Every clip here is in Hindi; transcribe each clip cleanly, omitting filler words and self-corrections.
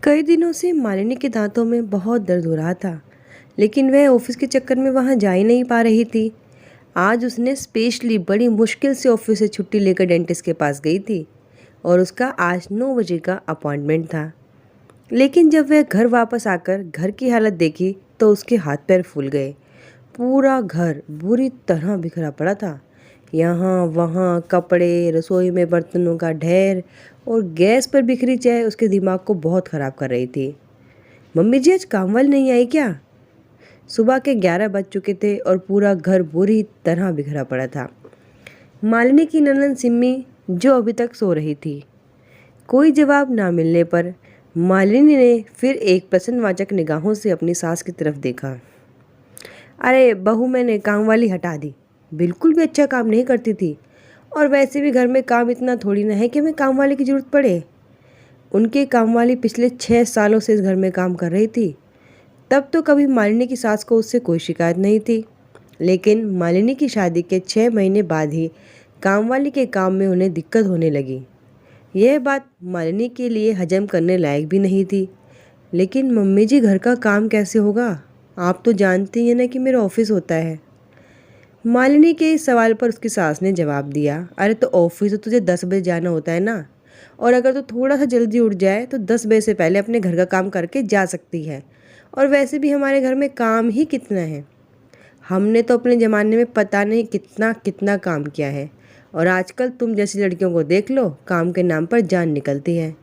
कई दिनों से मालिनी के दांतों में बहुत दर्द हो रहा था, लेकिन वह ऑफिस के चक्कर में वहां जा ही नहीं पा रही थी। आज उसने स्पेशली बड़ी मुश्किल से ऑफिस से छुट्टी लेकर डेंटिस्ट के पास गई थी और उसका आज 9 बजे का अपॉइंटमेंट था। लेकिन जब वह घर वापस आकर घर की हालत देखी तो उसके हाथ पैर फूल गए। पूरा घर बुरी तरह बिखरा पड़ा था। यहाँ वहाँ कपड़े, रसोई में बर्तनों का ढेर और गैस पर बिखरी चाय उसके दिमाग को बहुत ख़राब कर रही थी। मम्मी जी आज काम वाली नहीं आई क्या? सुबह के 11 बज चुके थे और पूरा घर बुरी तरह बिखरा पड़ा था। मालिनी की ननद सिम्मी जो अभी तक सो रही थी। कोई जवाब ना मिलने पर मालिनी ने फिर एक प्रश्नवाचक निगाहों से अपनी सास की तरफ देखा। अरे बहू, मैंने काम वाली हटा दी। बिल्कुल भी अच्छा काम नहीं करती थी और वैसे भी घर में काम इतना थोड़ी ना है कि हमें काम वाले की ज़रूरत पड़े। उनके काम वाली पिछले 6 सालों से इस घर में काम कर रही थी। तब तो कभी मालिनी की सास को उससे कोई शिकायत नहीं थी, लेकिन मालिनी की शादी के 6 महीने बाद ही काम वाली के काम में उन्हें दिक्कत होने लगी। यह बात मालिनी के लिए हजम करने लायक भी नहीं थी। लेकिन मम्मी जी, घर का काम कैसे होगा? आप तो जानती हैं ना कि मेरा ऑफिस होता है। मालिनी के इस सवाल पर उसकी सास ने जवाब दिया, अरे तो ऑफिस तो तुझे 10 बजे जाना होता है ना, और अगर तो थोड़ा सा जल्दी उठ जाए तो 10 बजे से पहले अपने घर का काम करके जा सकती है। और वैसे भी हमारे घर में काम ही कितना है। हमने तो अपने ज़माने में पता नहीं कितना कितना काम किया है, और आजकल तुम जैसी लड़कियों को देख लो, काम के नाम पर जान निकलती है।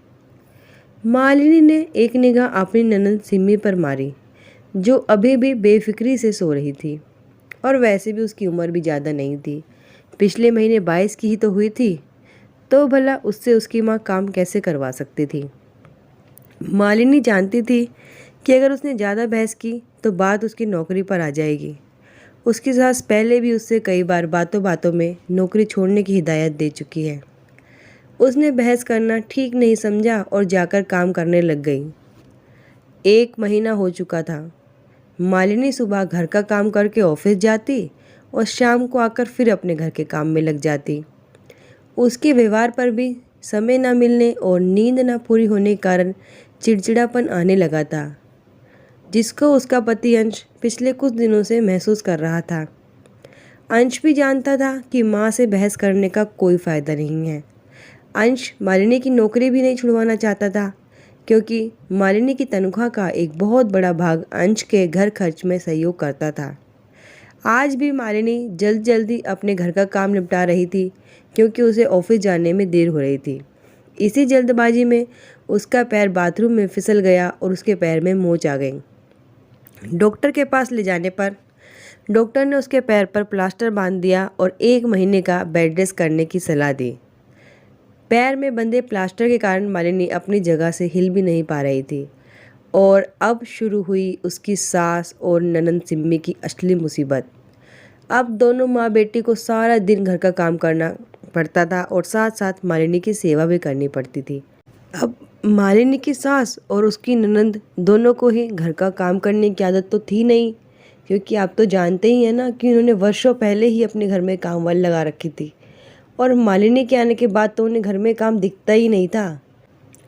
मालिनी ने एक निगाह अपनी ननद सिम्मी पर मारी, जो अभी भी बेफिक्री से सो रही थी, और वैसे भी उसकी उम्र भी ज़्यादा नहीं थी। पिछले महीने 22 की ही तो हुई थी, तो भला उससे उसकी माँ काम कैसे करवा सकती थी। मालिनी जानती थी कि अगर उसने ज़्यादा बहस की तो बात उसकी नौकरी पर आ जाएगी। उसकी सास पहले भी उससे कई बार बातों बातों में नौकरी छोड़ने की हिदायत दे चुकी है। उसने बहस करना ठीक नहीं समझा और जाकर काम करने लग गई। 1 महीना हो चुका था। मालिनी सुबह घर का काम करके ऑफिस जाती और शाम को आकर फिर अपने घर के काम में लग जाती। उसके व्यवहार पर भी समय न मिलने और नींद न पूरी होने के कारण चिड़चिड़ापन आने लगा था, जिसको उसका पति अंश पिछले कुछ दिनों से महसूस कर रहा था। अंश भी जानता था कि माँ से बहस करने का कोई फ़ायदा नहीं है। अंश मालिनी की नौकरी भी नहीं छुड़वाना चाहता था, क्योंकि मालिनी की तनख्वाह का एक बहुत बड़ा भाग अंश के घर खर्च में सहयोग करता था। आज भी मालिनी जल्दी अपने घर का काम निपटा रही थी, क्योंकि उसे ऑफिस जाने में देर हो रही थी। इसी जल्दबाजी में उसका पैर बाथरूम में फिसल गया और उसके पैर में मोच आ गई। डॉक्टर के पास ले जाने पर डॉक्टर ने उसके पैर पर प्लास्टर बांध दिया और 1 महीने का बेड रेस्ट करने की सलाह दी। पैर में बंधे प्लास्टर के कारण मालिनी अपनी जगह से हिल भी नहीं पा रही थी, और अब शुरू हुई उसकी सास और ननद सिम्मी की असली मुसीबत। अब दोनों माँ बेटी को सारा दिन घर का काम करना पड़ता था और साथ साथ मालिनी की सेवा भी करनी पड़ती थी। अब मालिनी की सास और उसकी ननद दोनों को ही घर का काम करने की आदत तो थी नहीं, क्योंकि आप तो जानते ही हैं ना कि उन्होंने वर्षों पहले ही अपने घर में काम वाली लगा रखी थी, और मालिनी के आने के बाद तो उन्हें घर में काम दिखता ही नहीं था,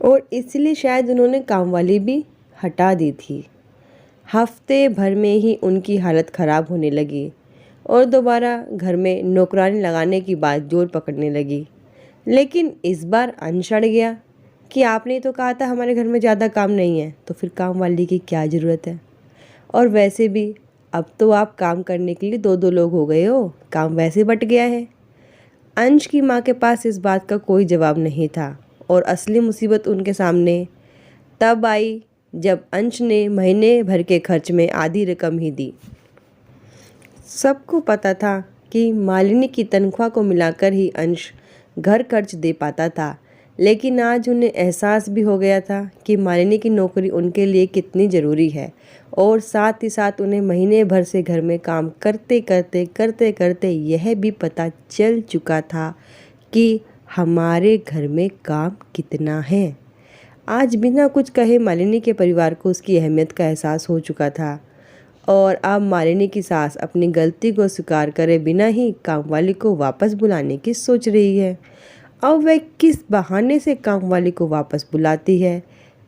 और इसलिए शायद उन्होंने काम वाली भी हटा दी थी। हफ्ते भर में ही उनकी हालत ख़राब होने लगी और दोबारा घर में नौकरानी लगाने की बात जोर पकड़ने लगी। लेकिन इस बार अंश अड़ गया कि आपने तो कहा था हमारे घर में ज़्यादा काम नहीं है, तो फिर काम वाली की क्या ज़रूरत है। और वैसे भी अब तो आप काम करने के लिए 2-2 लोग हो गए हो, काम वैसे बट गया है। अंश की माँ के पास इस बात का कोई जवाब नहीं था, और असली मुसीबत उनके सामने तब आई जब अंश ने महीने भर के खर्च में आधी रकम ही दी। सबको पता था कि मालिनी की तनख्वाह को मिलाकर ही अंश घर खर्च दे पाता था, लेकिन आज उन्हें एहसास भी हो गया था कि मालिनी की नौकरी उनके लिए कितनी ज़रूरी है, और साथ ही साथ उन्हें महीने भर से घर में काम करते करते यह भी पता चल चुका था कि हमारे घर में काम कितना है। आज बिना कुछ कहे मालिनी के परिवार को उसकी अहमियत का एहसास हो चुका था, और अब मालिनी की सास अपनी गलती को स्वीकार करे बिना ही कामवाली को वापस बुलाने की सोच रही है। अब वह किस बहाने से कामवाली को वापस बुलाती है,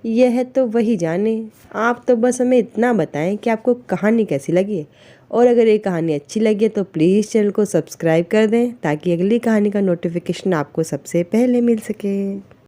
यह तो वही जाने। आप तो बस हमें इतना बताएं कि आपको कहानी कैसी लगी है, और अगर ये कहानी अच्छी लगी है तो प्लीज़ चैनल को सब्सक्राइब कर दें ताकि अगली कहानी का नोटिफिकेशन आपको सबसे पहले मिल सके।